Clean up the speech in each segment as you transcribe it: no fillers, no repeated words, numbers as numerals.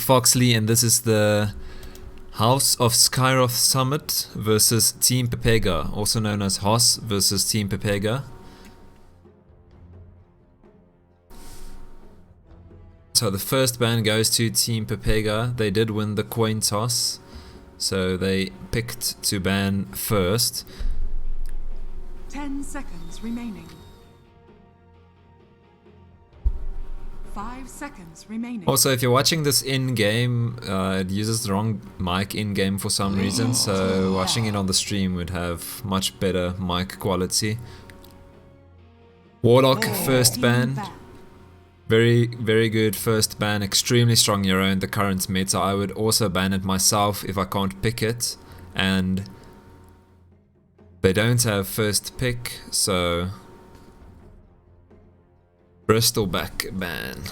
Foxley, and this is the House of Skyroth Summit versus Team Pepega, also known as Hoss versus Team Pepega. So the first ban goes to Team Pepega. They did win the coin toss, so they picked to ban first. 10 seconds remaining. 5 seconds remaining. Also, if you're watching this in-game, it uses the wrong mic in-game for some reason, so watching it on the stream would have much better mic quality. Warlock first ban. Very, very good first ban. Extremely strong hero in the current meta. I would also ban it myself if I can't pick it. And they don't have first pick, so Bristol back ban.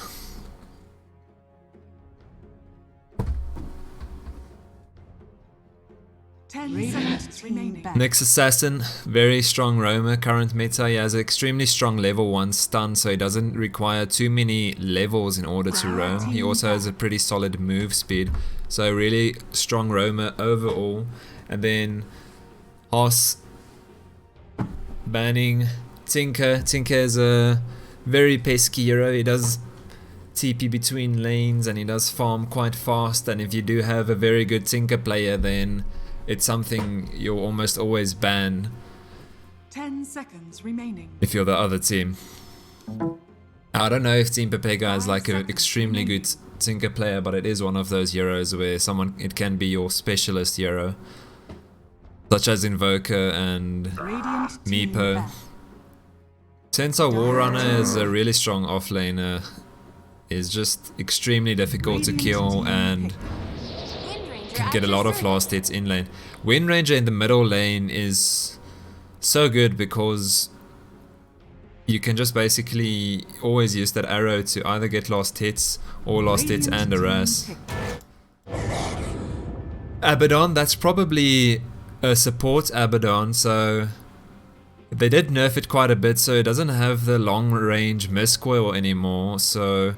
Next assassin, very strong roamer, current meta. He has an extremely strong level 1 stun, so he doesn't require too many levels in order to roam. He also has a pretty solid move speed, so really strong roamer overall. And then Hoss banning Tinker. Tinker is a very pesky hero. He does TP between lanes and he does farm quite fast, and if you do have a very good Tinker player, then it's something you'll almost always ban 10 seconds remaining. if you're the other team. I don't know if Team Pepega is like an extremely good Tinker player, but it is one of those heroes where it can be your specialist hero, such as Invoker and Meepo. Sensor Warrunner is a really strong offlaner. Is just extremely difficult to kill and can get a lot of last hits in lane. Wind Ranger in the middle lane is so good because you can just basically always use that arrow to either get last hits or last hits and harass. Abaddon, that's probably a support Abaddon, so they did nerf it quite a bit, so it doesn't have the long range miscoil anymore, so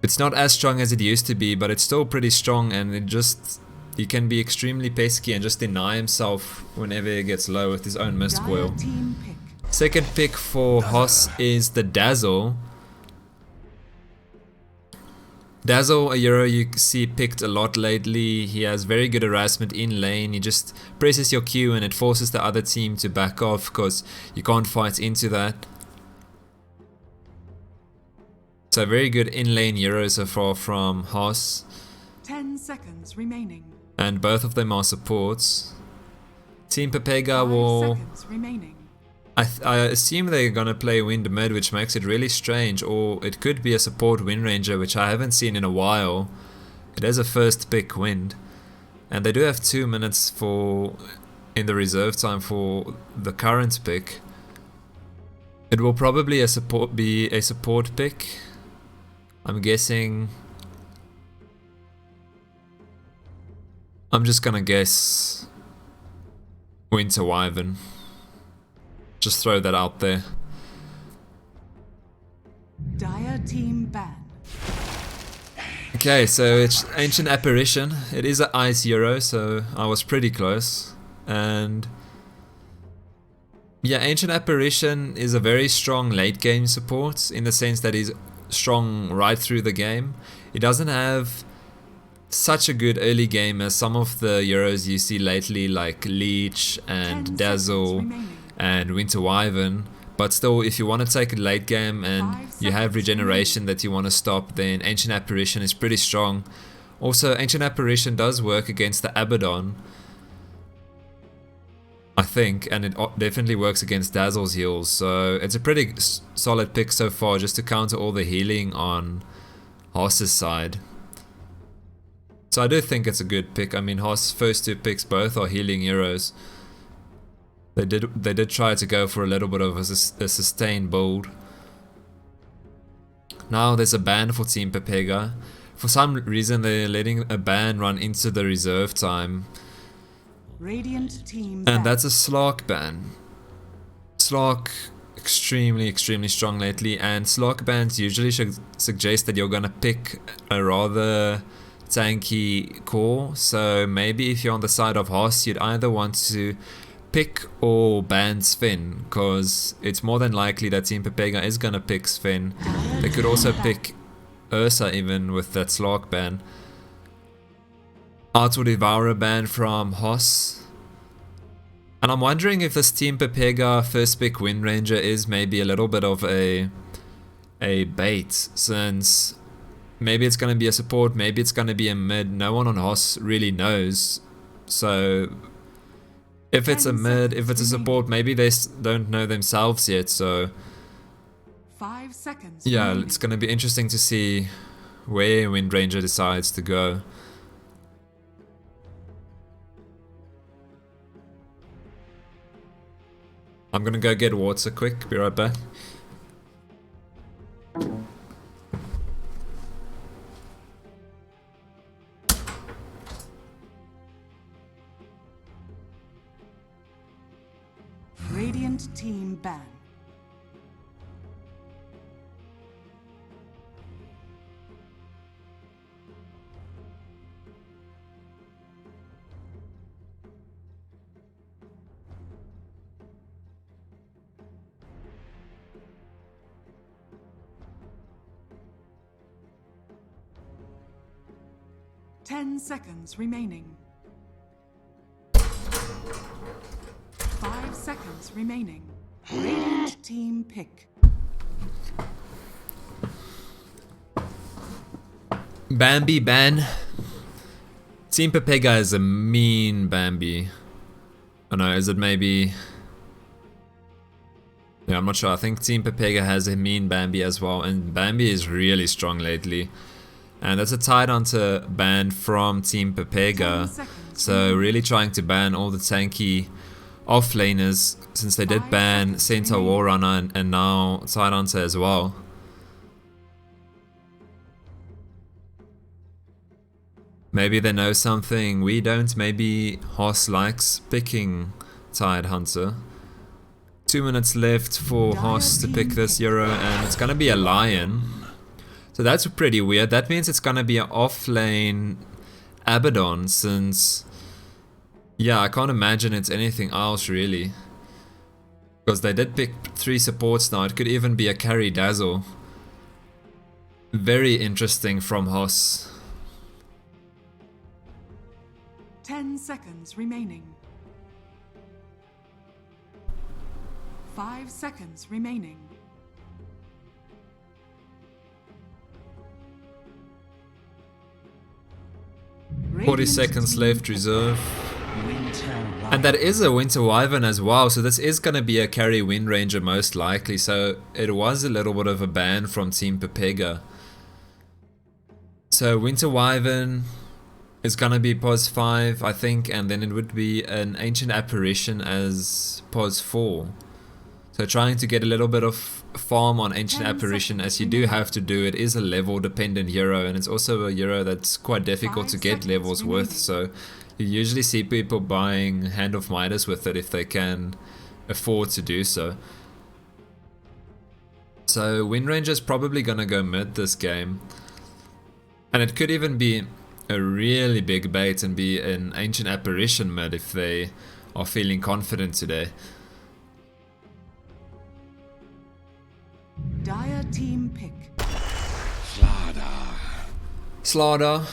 it's not as strong as it used to be, but it's still pretty strong, and he can be extremely pesky and just deny himself whenever he gets low with his own miscoil. Second pick for Hoss is the Dazzle. Dazzle, a hero you see picked a lot lately. He has very good harassment in lane. He just presses your Q and it forces the other team to back off because you can't fight into that. So very good in-lane hero so far from Hoss. 10 seconds remaining. And both of them are supports. Team Pepega will... I assume they're gonna play Wind mid, which makes it really strange, or it could be a support Wind Ranger, which I haven't seen in a while. It has a first pick Wind. And they do have 2 minutes in the reserve time for the current pick. It will probably be a support pick. I'm guessing... I'm just gonna guess Winter Wyvern. Just throw that out there. Dire team ban. Okay, so it's Ancient Apparition. It is an ice hero, so I was pretty close. And yeah, Ancient Apparition is a very strong late game support in the sense that he's strong right through the game. He doesn't have such a good early game as some of the heroes you see lately, like Leech and Dazzle and Winter Wyvern, but still, if you want to take a late game and you have regeneration that you want to stop, then Ancient Apparition is pretty strong. Also, Ancient Apparition does work against the Abaddon, I think, and it definitely works against Dazzle's heals, so it's a pretty solid pick so far just to counter all the healing on Hoss's side. So I do think it's a good pick. I mean, Hoss' first 2 picks both are healing heroes. They did try to go for a little bit of a sustained build. Now there's a ban for Team Pepega. For some reason they're letting a ban run into the reserve time. Radiant team and that's a Slark ban. Slark extremely strong lately, and slot bans usually suggest that you're gonna pick a rather tanky core. So maybe if you're on the side of Hoss, you'd either want to pick or ban Sven, because it's more than likely that Team Pepega is gonna pick Sven. They could also pick Ursa even with that Slark ban. Auto Devourer ban from Hoss. And I'm wondering if this Team Pepega first pick Wind Ranger is maybe a little bit of a bait, since maybe it's going to be a support, maybe it's going to be a mid. No one on Hoss really knows. So if it's a mid, if it's a support, maybe they don't know themselves yet. So 5 seconds. yeah, remaining. it's going to be interesting to see where Wind Ranger decides to go. I'm gonna go get water quick, be right back. Radiant team ban. Ten seconds remaining. 5 seconds remaining. Radiant team pick. Bambi ban. Team Pepega is a mean Bambi. Oh no, is it maybe... Yeah, I'm not sure. I think Team Pepega has a mean Bambi as well, and Bambi is really strong lately. And that's a tied onto ban from Team Pepega. So really trying to ban all the tanky offlaners, since they did ban Centaur Warrunner and now tied onto as well. Maybe they know something we don't. Maybe Hoss likes picking Tide Hunter. 2 minutes left for Hoss to pick this hero, and it's gonna be a Lion. So that's pretty weird. That means it's gonna be an off-lane Abaddon, since... Yeah, I can't imagine it's anything else really. Because they did pick 3 supports now. It could even be a carry Dazzle. Very interesting from Hoss. 10 seconds remaining. 5 seconds remaining. Forty Radiant seconds team left, pick. reserve. And that is a Winter Wyvern as well, so this is going to be a carry Wind Ranger most likely. So it was a little bit of a ban from Team Pepega. So Winter Wyvern is going to be pos 5, I think, and then it would be an Ancient Apparition as pos 4. So trying to get a little bit of farm on Ancient 10 Apparition, seconds as you do have to do. It is a level dependent hero, and it's also a hero that's quite difficult 5 to get seconds levels with. remaining. So you usually see people buying Hand of Midas with it if they can afford to do so. So Wind Ranger's probably gonna go mid this game. And it could even be a really big bait and be an Ancient Apparition mid if they are feeling confident today. Dire team pick. Slaughter.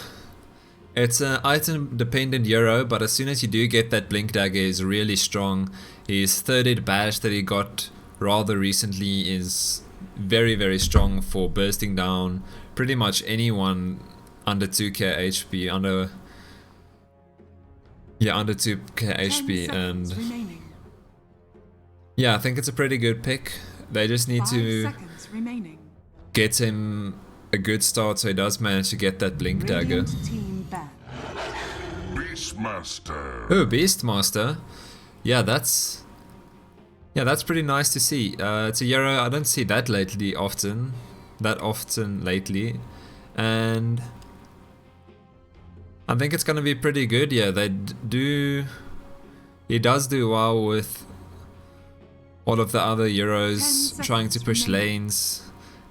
It's an item dependent hero, but as soon as you do get that Blink Dagger, is really strong. His third ed badge that he got rather recently is very strong for bursting down pretty much anyone under 2k HP, under 2k 10 HP, seconds and remaining. yeah, I think it's a pretty good pick. They just need 5 to seconds remaining. get him a good start so he does manage to get that Blink Dagger. Radiant team ban. Beastmaster. Oh, Beastmaster. Yeah, that's pretty nice to see. It's a hero I don't see that often lately, and I think it's gonna be pretty good. Yeah, he does do well with all of the other 10 heroes trying to seconds push remaining. lanes.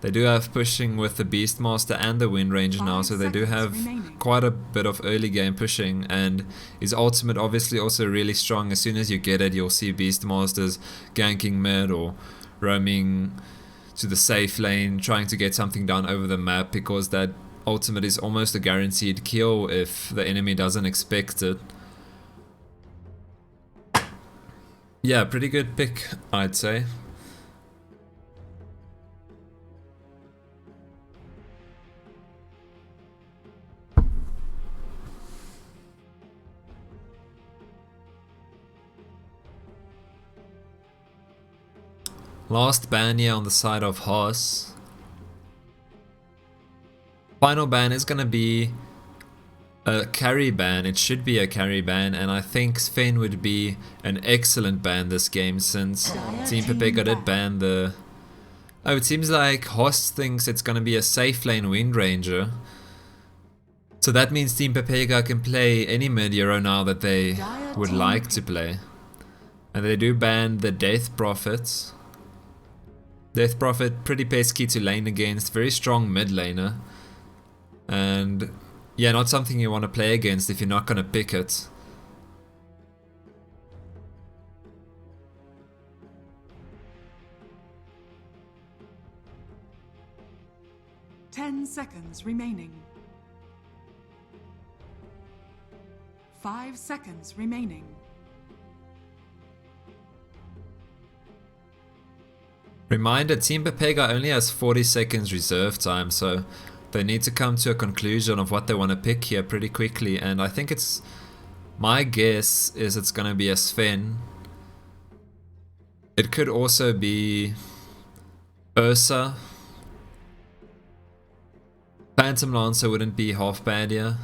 They do have pushing with the Beastmaster and the Wind Ranger now, 5 so they do seconds have remaining. quite a bit of early game pushing, and his ultimate obviously also really strong. As soon as you get it, you'll see Beastmasters ganking mid or roaming to the safe lane, trying to get something done over the map, because that ultimate is almost a guaranteed kill if the enemy doesn't expect it. Yeah, pretty good pick, I'd say. Last ban here on the side of Haas. Final ban is gonna be a carry ban. It should be a carry ban, and I think Sven would be an excellent ban this game, since Team Pepega did ban the... Oh, it seems like Haas thinks it's gonna be a safe lane Wind Ranger. So that means Team Pepega can play any mid hero now that they would like to play. And they do ban the Death Prophet. Death Prophet, pretty pesky to lane against, very strong mid laner. And yeah, not something you want to play against if you're not going to pick it. Ten seconds remaining. 5 seconds remaining. Reminder, Team Pepega only has 40 seconds reserve time, so they need to come to a conclusion of what they want to pick here pretty quickly, and I think it's... my guess is it's going to be a Sven. It could also be Ursa. Phantom Lancer wouldn't be half bad here.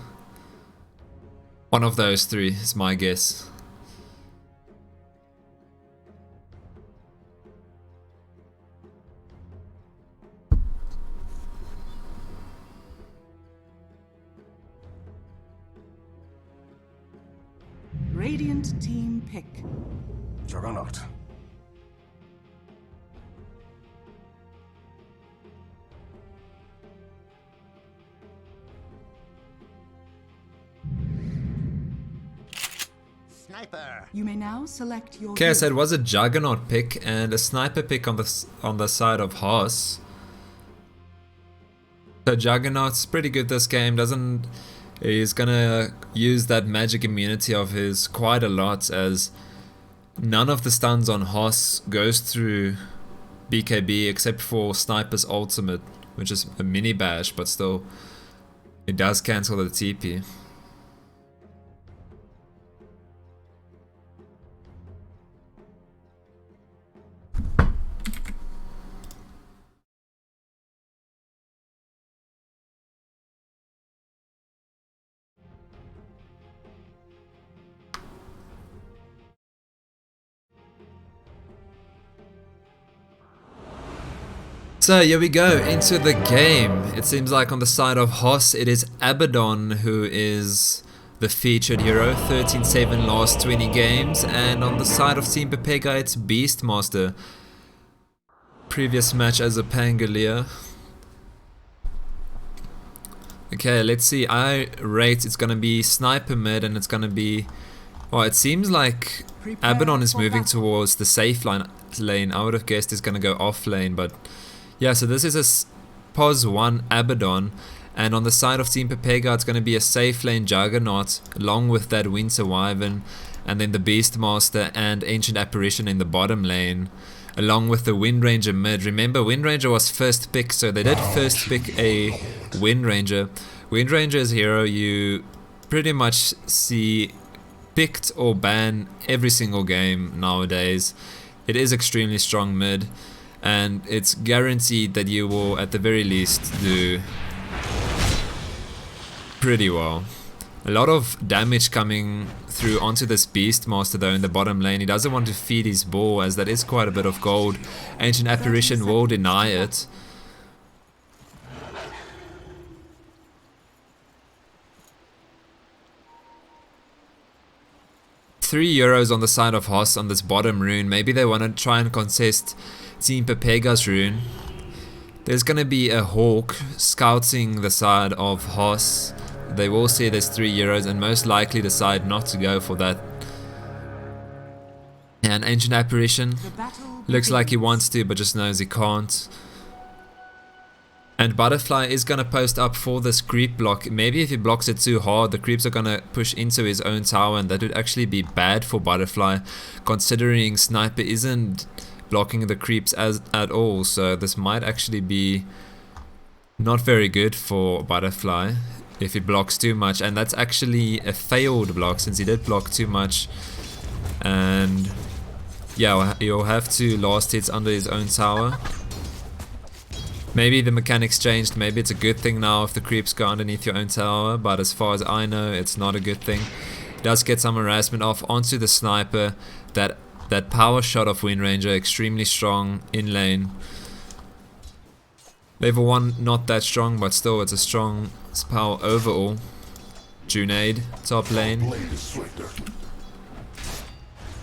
One of those three is my guess. Radiant team pick. Juggernaut. Sniper. You may now select your Okay, so it hero. was a Juggernaut pick and a Sniper pick on the side of Haas. So Juggernaut's pretty good this game. He's gonna use that magic immunity of his quite a lot, as none of the stuns on Haas goes through BKB except for Sniper's ultimate, which is a mini bash, but still it does cancel the TP. So here we go into the game. It seems like on the side of Haas it is Abaddon who is the featured hero, 13-7 last 20 games, and on the side of Team Pepega it's Beastmaster. Previous match as a Pangolier. Okay, let's see. I rate it's gonna be Sniper mid, and it's gonna be... well, it seems like Prepare Abaddon is for moving battle. towards the safe lane. I would have guessed it's gonna go off lane, but yeah, so this is a pos 1 Abaddon, and on the side of Team Pepega it's going to be a safe lane Juggernaut along with that Winter Wyvern, and then the Beastmaster and Ancient Apparition in the bottom lane, along with the Wind Ranger mid. Remember, Wind Ranger was first pick, so they did first pick a Wind Ranger. Wind Ranger is a hero you pretty much see picked or banned every single game nowadays. It is extremely strong mid, and it's guaranteed that you will at the very least do pretty well. A lot of damage coming through onto this Beastmaster though in the bottom lane. He doesn't want to feed his ball, as that is quite a bit of gold. Ancient Apparition will deny it. 3 euros on the side of Hoss on this bottom rune. Maybe they want to try and contest Team Pepega's rune. There's going to be a Hawk scouting the side of Hoss. They will see there's 3 euros and most likely decide not to go for that. And Ancient Apparition looks like he wants to, but just knows he can't. And Butterfly is going to post up for this creep block. Maybe if he blocks it too hard, the creeps are going to push into his own tower, and that would actually be bad for Butterfly, considering Sniper isn't blocking the creeps at all. So this might actually be not very good for Butterfly if he blocks too much. And that's actually a failed block, since he did block too much. And yeah, he'll have to last hits under his own tower. Maybe the mechanics changed, maybe it's a good thing now if the creeps go underneath your own tower, but as far as I know, it's not a good thing. Does get some harassment off onto the Sniper. That power shot of Wind Ranger, extremely strong in lane. Level 1 not that strong, but still it's a strong power overall. Junaid, top lane.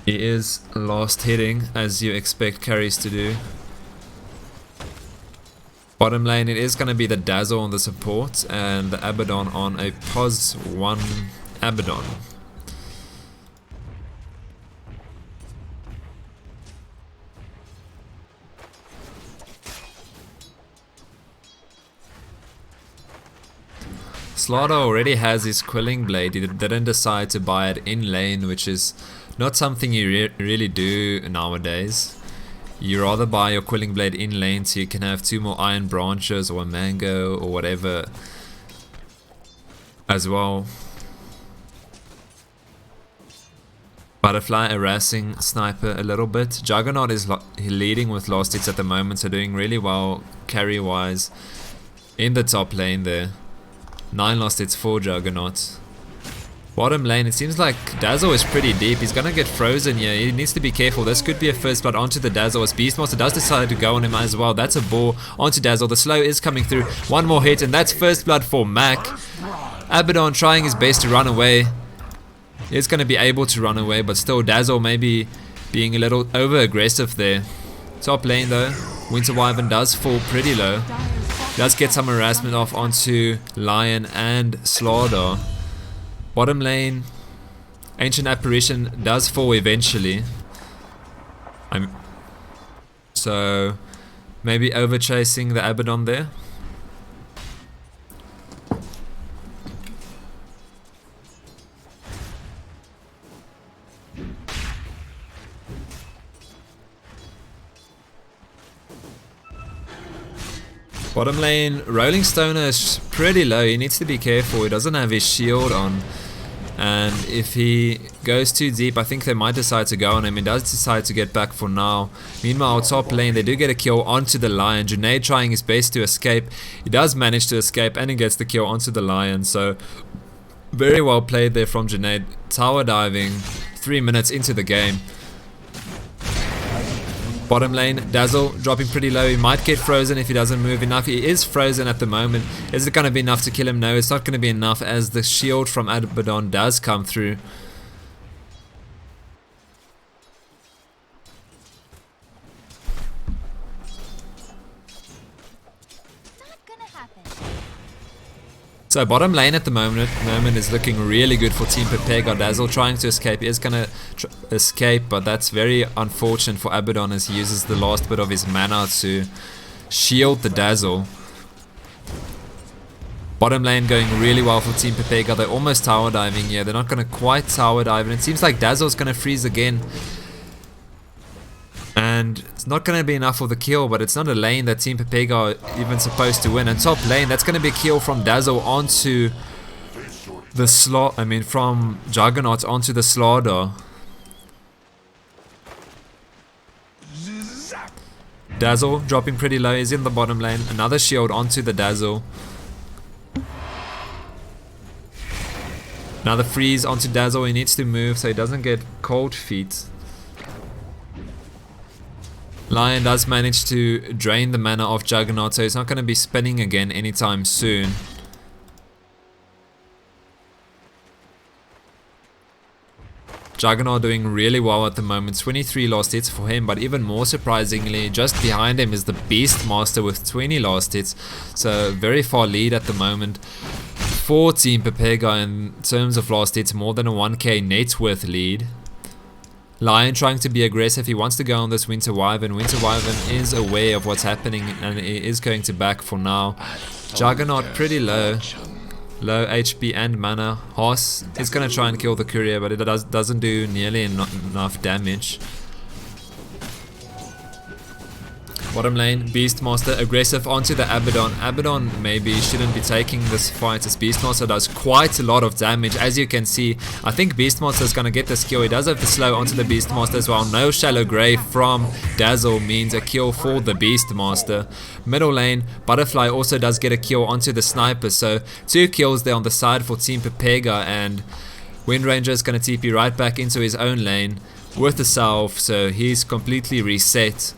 He is last hitting, as you expect carries to do. Bottom lane, it is going to be the Dazzle on the support and the Abaddon on a POS 1 Abaddon. Slaughter already has his Quelling Blade. He didn't decide to buy it in lane, which is not something you really do nowadays. You rather buy your Quelling Blade in lane so you can have 2 more Iron Branches or a Mango or whatever as well. Butterfly harassing Sniper a little bit. Juggernaut is leading with last hits at the moment, so doing really well carry wise in the top lane there. 9 last hits for Juggernaut. Bottom lane, it seems like Dazzle is pretty deep. He's gonna get frozen here. He needs to be careful. This could be a first blood onto the Dazzle as Beastmaster does decide to go on him as well. That's a ball onto Dazzle. The slow is coming through. One more hit and that's first blood for Mac. Abaddon trying his best to run away. He's gonna be able to run away, but still Dazzle maybe being a little over aggressive there. Top lane though, Winter Wyvern does fall pretty low. Does get some harassment off onto Lion and Slaughter. Bottom lane, Ancient Apparition does fall eventually. So maybe over chasing the Abaddon there. Bottom lane, Rolling Stoner is pretty low. He needs to be careful. He doesn't have his shield on. And if he goes too deep, I think they might decide to go on him. He does decide to get back for now. Meanwhile, top lane, they do get a kill onto the Lion. Junaid trying his best to escape. He does manage to escape and he gets the kill onto the Lion. So, very well played there from Junaid. Tower diving 3 minutes into the game. Bottom lane, Dazzle dropping pretty low. He might get frozen if he doesn't move enough. He is frozen at the moment. Is it going to be enough to kill him? No, it's not going to be enough as the shield from Abaddon does come through. So bottom lane at the moment is looking really good for Team Pepega. Dazzle trying to escape. He is going to escape, but that's very unfortunate for Abaddon as he uses the last bit of his mana to shield the Dazzle. Bottom lane going really well for Team Pepega. They're almost tower diving here. They're not going to quite tower dive, and it seems like Dazzle's going to freeze again. And it's not going to be enough for the kill, but it's not a lane that Team Pepega are even supposed to win. And top lane, that's going to be a kill from Dazzle onto the from Juggernaut onto the Slaughter. Dazzle dropping pretty low, he's in the bottom lane. Another shield onto the Dazzle. Another freeze onto Dazzle, he needs to move so he doesn't get cold feet. Lion does manage to drain the mana off Juggernaut, so he's not going to be spinning again anytime soon. Juggernaut doing really well at the moment. 23 last hits for him, but even more surprisingly, just behind him is the Beastmaster with 20 last hits. So very far lead at the moment for Team Pepega in terms of last hits, more than a 1k net worth lead. Lion trying to be aggressive. He wants to go on this Winter Wyvern. Winter Wyvern is aware of what's happening and he is going to back for now. Juggernaut pretty low. Low HP and mana. Hoss is going to try and kill the courier, but it doesn't do nearly enough damage. Bottom lane, Beastmaster aggressive onto the Abaddon. Abaddon maybe shouldn't be taking this fight as Beastmaster does quite a lot of damage. As you can see, I think Beastmaster is going to get this kill. He does have the slow onto the Beastmaster as well. No Shallow Grave from Dazzle means a kill for the Beastmaster. Middle lane, Butterfly also does get a kill onto the Sniper. So 2 kills there on the side for Team Pepega, and Wind Ranger is going to TP right back into his own lane with the Salve. So he's completely reset.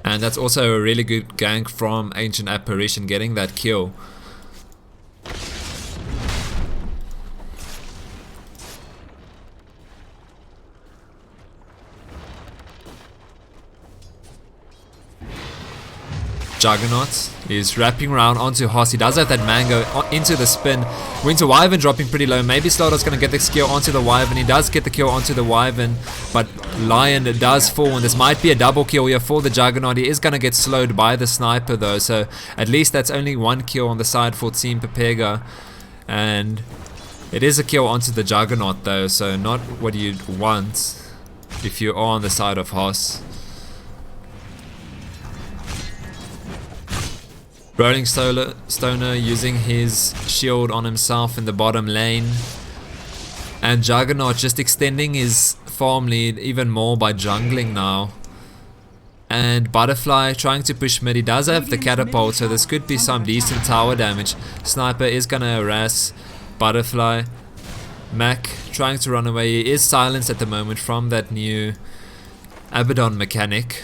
And that's also a really good gank from Ancient Apparition getting that kill. Juggernaut is wrapping around onto Hoss. He does have that mango into the spin. Winter Wyvern dropping pretty low. Maybe Slaughter's going to get the skill onto the Wyvern. He does get the kill onto the Wyvern, but Lion does fall, and this might be a double kill here for the Juggernaut. He is going to get slowed by the Sniper though, so at least that's only 1 kill on the side for Team Pepega. And it is a kill onto the Juggernaut though, so not what you'd want if you are on the side of Hoss. Rolling Stoner using his shield on himself in the bottom lane. And Juggernaut just extending his farm lead even more by jungling now. And Butterfly trying to push mid. He does have the catapult, so this could be some decent tower damage. Sniper is going to harass Butterfly. Mac trying to run away. He is silenced at the moment from that new Abaddon mechanic.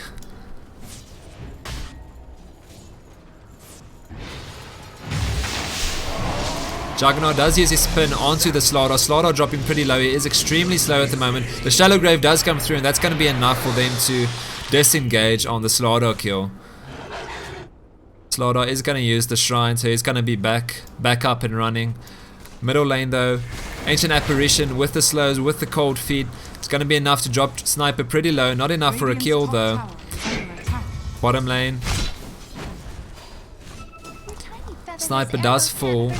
Juggernaut does use his spin onto the Slaughter. Slaughter dropping pretty low. He is extremely slow at the moment. The Shallow Grave does come through, and that's going to be enough for them to disengage on the Slaughter kill. Slaughter is going to use the Shrine, so he's going to be back up and running. Middle lane though, Ancient Apparition with the slows, with the cold feet. It's going to be enough to drop Sniper pretty low. Not enough for a kill though. Bottom lane, Sniper does fall.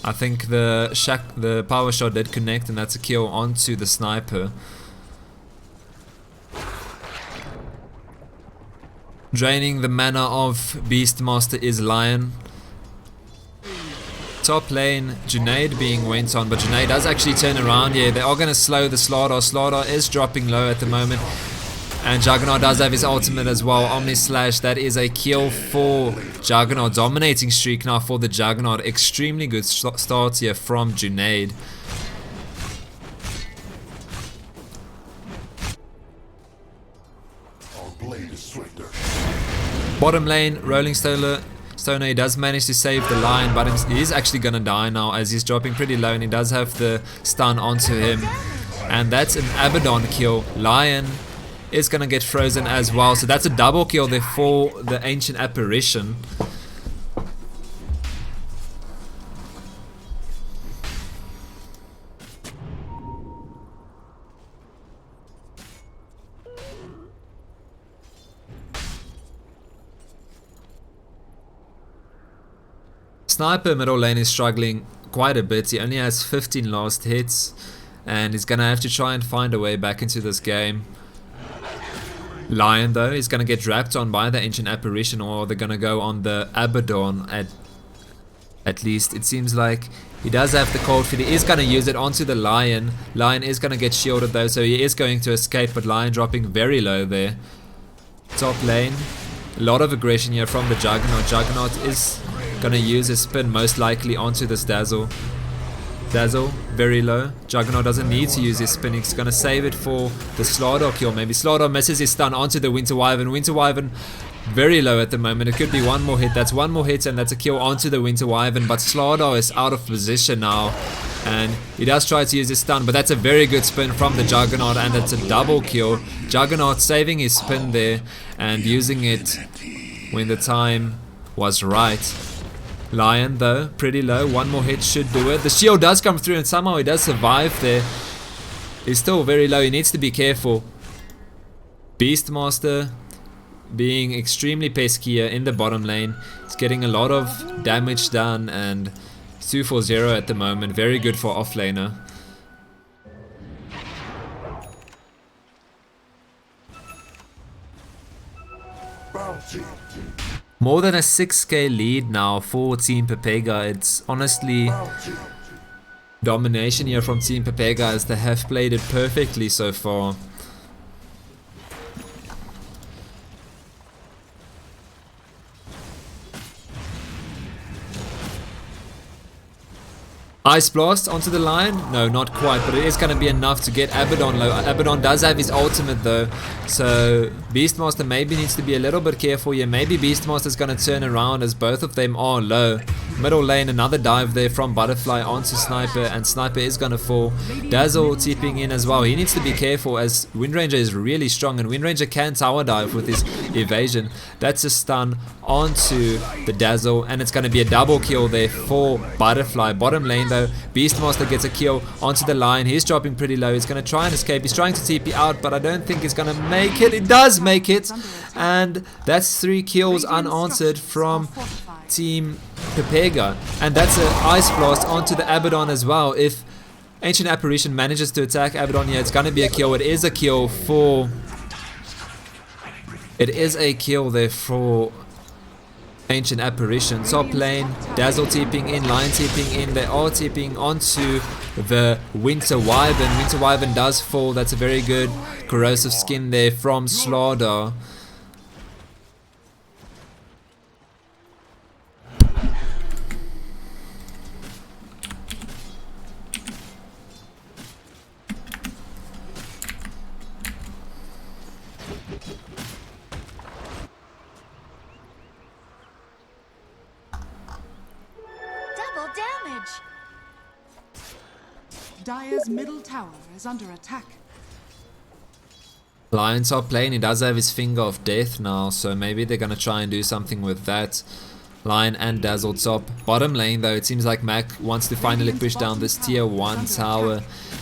I think the power shot did connect, and that's a kill onto the Sniper. Draining the mana of Beastmaster is Lion. Top lane, Junaid being went on, but Junaid does actually turn around here. They are going to slow the Slaughter. Slaughter is dropping low at the moment. And Juggernaut does have his ultimate as well. Omni Slash, that is a kill for Juggernaut. Dominating streak now for the Juggernaut. Extremely good start here from Junaid. Bottom lane, Rolling Stoner. He does manage to save the Lion, but he is actually going to die now as he's dropping pretty low, and he does have the stun onto him. And that's an Abaddon kill. Lion is going to get frozen as well, so that's a double kill there for the Ancient Apparition. Sniper middle lane is struggling quite a bit. He only has 15 last hits, and he's going to have to try and find a way back into this game. Lion though is going to get wrapped on by the Ancient Apparition, or they're going to go on the Abaddon at least. It seems like he does have the cold feet. He is going to use it onto the Lion. Lion is going to get shielded though, so he is going to escape, but Lion dropping very low there. Top lane, a lot of aggression here from the Juggernaut. Juggernaut is going to use his spin most likely onto this Dazzle. Dazzle, very low. Juggernaut doesn't need to use his spin. He's going to save it for the Slaughter kill. Maybe Slaughter misses his stun onto the Winter Wyvern. Winter Wyvern very low at the moment. It could be one more hit. That's one more hit, and that's a kill onto the Winter Wyvern. But Slaughter is out of position now. And he does try to use his stun, but that's a very good spin from the Juggernaut, and it's a double kill. Juggernaut saving his spin there and using it when the time was right. Lion though, pretty low. One more hit should do it. The shield does come through and somehow he does survive there. He's still very low. He needs to be careful. Beastmaster being extremely pesky here in the bottom lane. He's getting a lot of damage done and 2-4-0 at the moment. Very good for offlaner. More than a 6k lead now for Team Pepega. It's honestly domination here from Team Pepega as they have played it perfectly so far. Ice Blast onto the line? No, not quite, but it is going to be enough to get Abaddon low. Abaddon does have his ultimate though, so Beastmaster maybe needs to be a little bit careful here. Maybe Beastmaster's going to turn around as both of them are low. Middle lane, another dive there from Butterfly onto Sniper, and Sniper is going to fall. Dazzle tipping in as well. He needs to be careful as Windranger is really strong, and Windranger can tower dive with his evasion. That's a stun onto the Dazzle, and it's going to be a double kill there for Butterfly. Bottom lane though, Beastmaster gets a kill onto the line. He's dropping pretty low. He's going to try and escape. He's trying to TP out, but I don't think he's going to make it. He does make it, and that's 3 kills unanswered from Team Pepega, and that's an Ice Blast onto the Abaddon as well. If Ancient Apparition manages to attack Abaddon here, it's going to be a kill. It is a kill for... It is a kill there for Ancient Apparition. Top lane, Dazzle tipping in, Lion tipping in. They are tipping onto the Winter Wyvern. Winter Wyvern does fall. That's a very good corrosive skin there from Slaughter. Dire's middle tower is under attack. Lion top lane, he does have his finger of death now, so maybe they're gonna try and do something with that. Lion and Dazzle top. Bottom lane though, it seems like Mac wants to finally push down this tier 1 tower,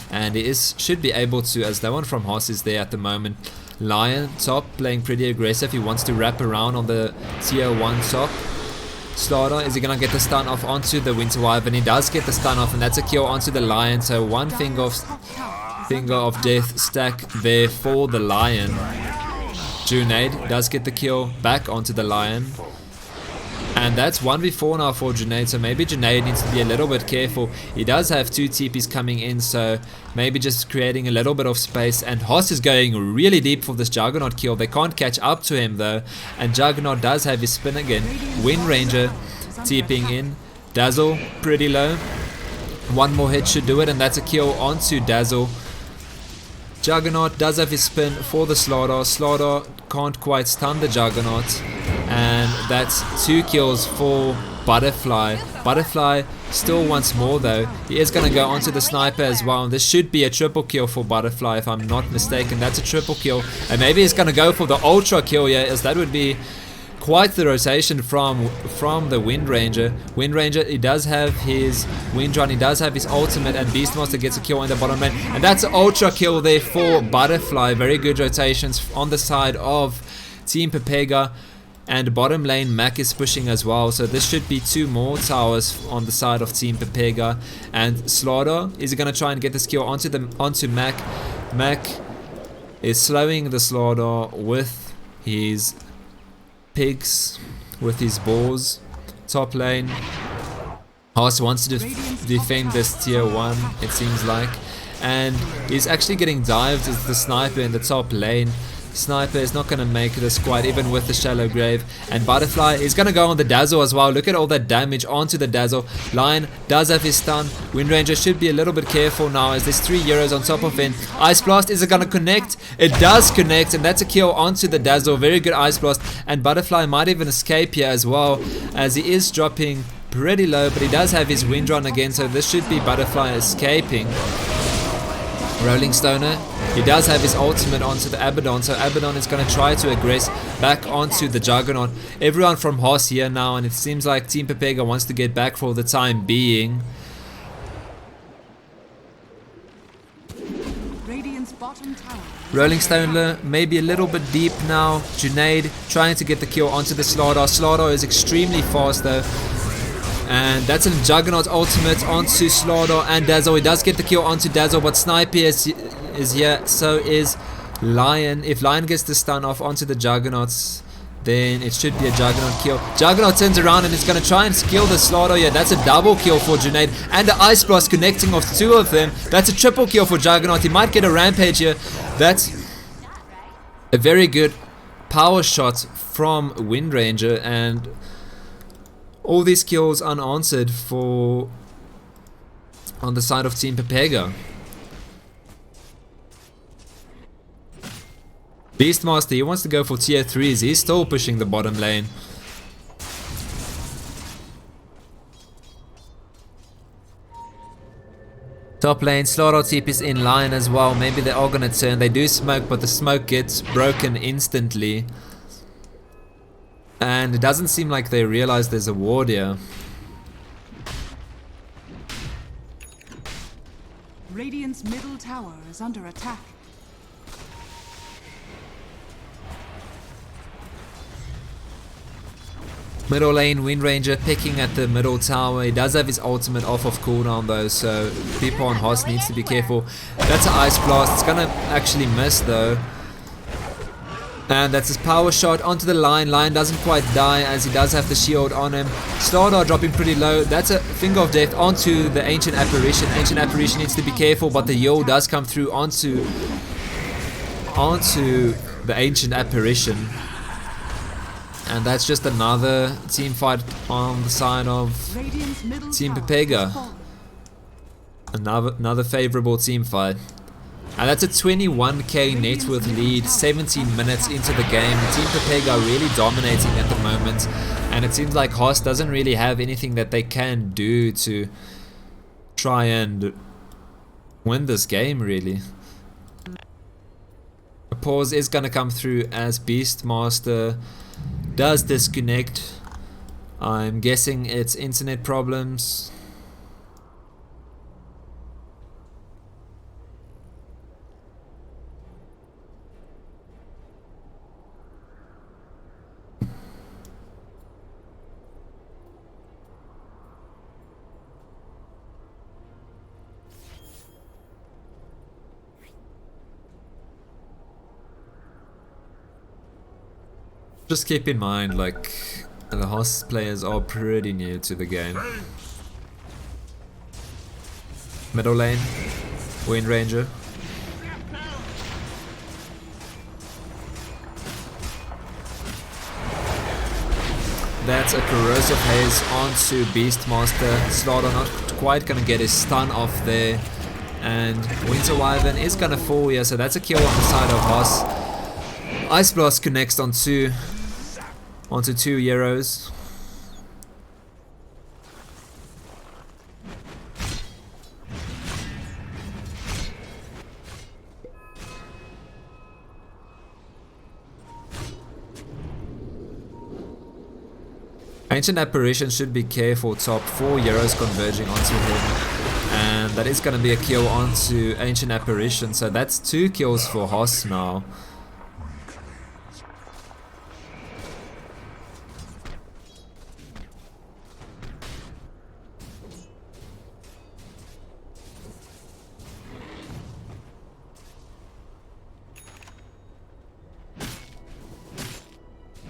and he should be able to, as that one from Haas is there at the moment. Lion top playing pretty aggressive. He wants to wrap around on the tier 1 top. Slaughter, is he gonna get the stun off onto the Winter Wyvern? He does get the stun off, and that's a kill onto the Lion. So one finger of death stack there for the Lion. Junaid does get the kill back onto the Lion, and that's 1v4 now for Junaid. So maybe Junaid needs to be a little bit careful. He does have 2 TPs coming in, so maybe just creating a little bit of space. And Haas is going really deep for this Juggernaut kill. They can't catch up to him though, and Juggernaut does have his spin again. Windranger TPing in. Dazzle pretty low. One more hit should do it, and that's a kill onto Dazzle. Juggernaut does have his spin for the Slaughter. Slaughter can't quite stun the Juggernaut, and that's 2 kills for Butterfly. Butterfly still wants more though. He is going to go onto the Sniper as well. This should be a triple kill for Butterfly if I'm not mistaken. That's a triple kill, and maybe he's going to go for the ultra kill here, as that would be quite the rotation from the Windranger. Windranger, he does have his Windrun, he does have his ultimate, and Beastmaster gets a kill in the bottom lane, and that's an ultra kill there for Butterfly. Very good rotations on the side of Team Pepega, and bottom lane Mac is pushing as well, so this should be 2 more towers on the side of Team Pepega. And Slaughter is going to try and get this kill onto Mac. Mac is slowing the Slaughter with his pigs, with his boars. Top lane, Haas wants to defend this tier 1, it seems like, and he's actually getting dived as the Sniper in the top lane. Sniper is not going to make this quite, even with the shallow grave. And Butterfly is going to go on the Dazzle as well. Look at all that damage onto the Dazzle. Lion does have his stun. Windranger should be a little bit careful now, as there's 3 Euros on top of him. Ice Blast, is it going to connect? It does connect, and that's a kill onto the Dazzle. Very good Ice Blast, and Butterfly might even escape here as well, as he is dropping pretty low, but he does have his Windrun again, so this should be Butterfly escaping. Rolling Stoner, he does have his ultimate onto the Abaddon, so Abaddon is going to try to aggress back onto the Juggernaut. Everyone from Haas here now, and it seems like Team Pepega wants to get back for the time being. Radiant's bottom tower. Rolling Stoner maybe a little bit deep now. Junaid trying to get the kill onto the Slardar. Slardar is extremely fast though. And that's a Juggernaut ultimate onto Slardar and Dazzle. He does get the kill onto Dazzle, but Sniper is here. So is Lion. If Lion gets the stun off onto the Juggernauts, then it should be a Juggernaut kill. Juggernaut turns around and is going to try and kill the Slardar here. That's a double kill for Junaid. And the Ice Blast connecting off two of them. That's a triple kill for Juggernaut. He might get a Rampage here. That's a very good power shot from Wind Ranger, and all these kills unanswered for on the side of Team Pepega. Beastmaster, he wants to go for tier 3s. He's still pushing the bottom lane. Top lane, Slardar TP is in line as well. Maybe they are gonna turn. They do smoke, but the smoke gets broken instantly. And it doesn't seem like they realize there's a ward here. Radiant's middle tower is under attack. Middle lane, Wind Ranger picking at the middle tower. He does have his ultimate off of cooldown though, so people on Haas needs to be careful. That's an Ice Blast. It's gonna actually miss though. And that's his power shot onto the Lion. Lion doesn't quite die as he does have the shield on him. Slardar dropping pretty low. That's a Finger of Death onto the Ancient Apparition. Ancient Apparition needs to be careful, but the heal does come through onto the Ancient Apparition. And that's just another team fight on the side of Team Pepega. Another favorable team fight. And that's a 21k net worth lead, 17 minutes into the game. Team Pepega really dominating at the moment. And it seems like Haas doesn't really have anything that they can do to try and win this game really. A pause is going to come through as Beastmaster does disconnect. I'm guessing it's internet problems. Just keep in mind, like, the Haas players are pretty new to the game. Middle lane, Wind Ranger. That's a Corrosive Haze onto Beastmaster. Slardar not quite gonna get his stun off there. And Winter Wyvern is gonna fall here, so that's a kill on the side of Haas. Ice Blast connects onto two Euros. Ancient Apparition should be careful top, 4 Euros converging onto him. And that is going to be a kill onto Ancient Apparition, so that's 2 kills for Haas now.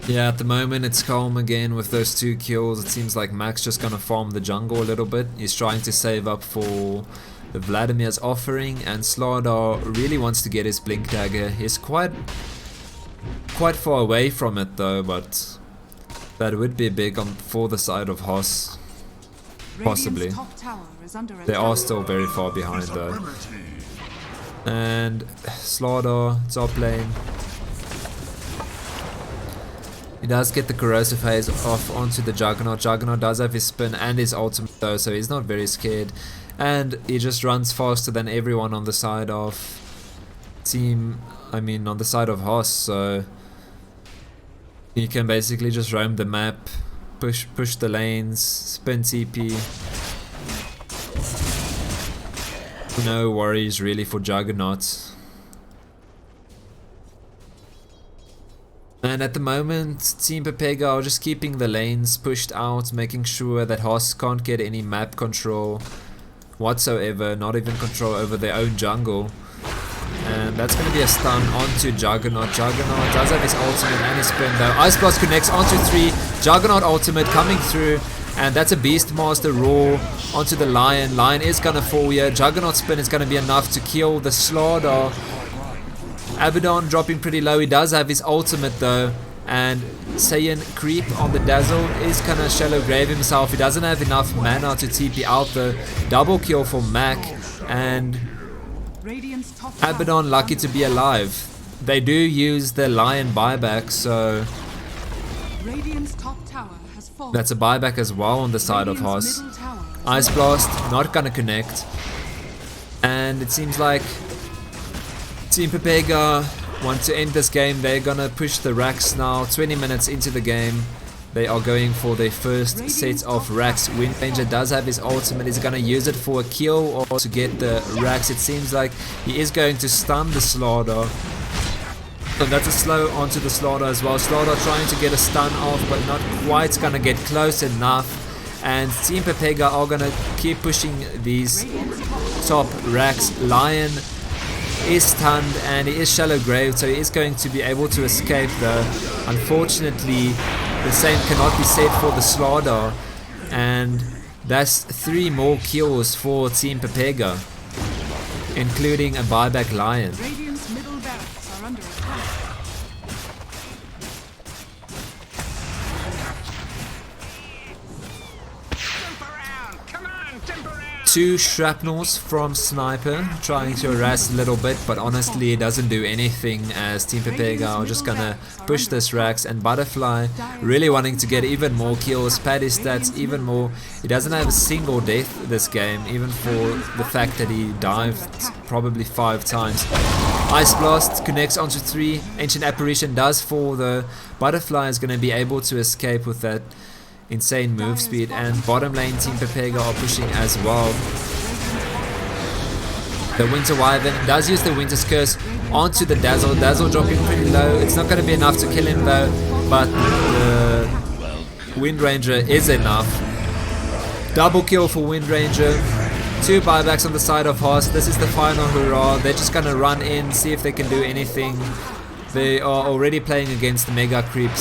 Yeah, at the moment it's calm again with those 2 kills. It seems like Max just gonna farm the jungle a little bit. He's trying to save up for the Vladimir's offering, and Slardar really wants to get his Blink Dagger. He's quite far away from it though, but that would be big for the side of Haas. Possibly. They are still very far behind though. And Slardar, top lane. He does get the corrosive haze off onto the Juggernaut. Juggernaut does have his spin and his ultimate though, so he's not very scared. And he just runs faster than everyone on the side of on the side of Haas, so he can basically just roam the map, push the lanes, spin TP. No worries really for Juggernaut. And at the moment, Team Pepega are just keeping the lanes pushed out, making sure that Haas can't get any map control whatsoever, not even control over their own jungle. And that's going to be a stun onto Juggernaut. Juggernaut does have his ultimate and his spin though. Ice Blast connects onto 3. Juggernaut ultimate coming through. And that's a Beastmaster Roar onto the Lion. Lion is going to fall here. Juggernaut spin is going to be enough to kill the Slardar. Abaddon dropping pretty low. He does have his ultimate though. And Saiyan creep on the Dazzle is gonna shallow grave himself. He doesn't have enough mana to TP out the double kill for Mac. And Abaddon lucky to be alive. They do use the Lion buyback, so that's a buyback as well on the side of Haas. Ice Blast not gonna connect. And it seems like Team Pepega want to end this game. They're gonna push the racks now. 20 minutes into the game, they are going for their first set of racks. Wind Ranger does have his ultimate. He's gonna use it for a kill or to get the racks. It seems like he is going to stun the Slardar. So that's a slow onto the Slardar as well. Slardar trying to get a stun off, but not quite gonna get close enough. And Team Pepega are gonna keep pushing these top racks. Lion is stunned and he is shallow grave, so he is going to be able to escape though. Unfortunately, the same cannot be said for the Slardar, and that's 3 more kills for Team Pepega, including a buyback Lion. Radiant's middle barracks are under attack. Two shrapnels from Sniper, trying to harass a little bit, but honestly it doesn't do anything as Team Pepega are just gonna push this racks. And Butterfly really wanting to get even more kills, pad his stats even more. He doesn't have a single death this game, even for the fact that he dived probably 5 times. Ice Blast connects onto 3. Ancient Apparition does fall. The Butterfly is gonna be able to escape with that insane move speed, and bottom lane Team Pepega are pushing as well. The Winter Wyvern does use the Winter's Curse onto the Dazzle. Dazzle dropping pretty low. It's not going to be enough to kill him though, but the Wind Ranger is enough. Double kill for Wind Ranger. 2 buybacks on the side of Haas. This is the final hurrah. They're just going to run in, see if they can do anything. They are already playing against the Mega Creeps.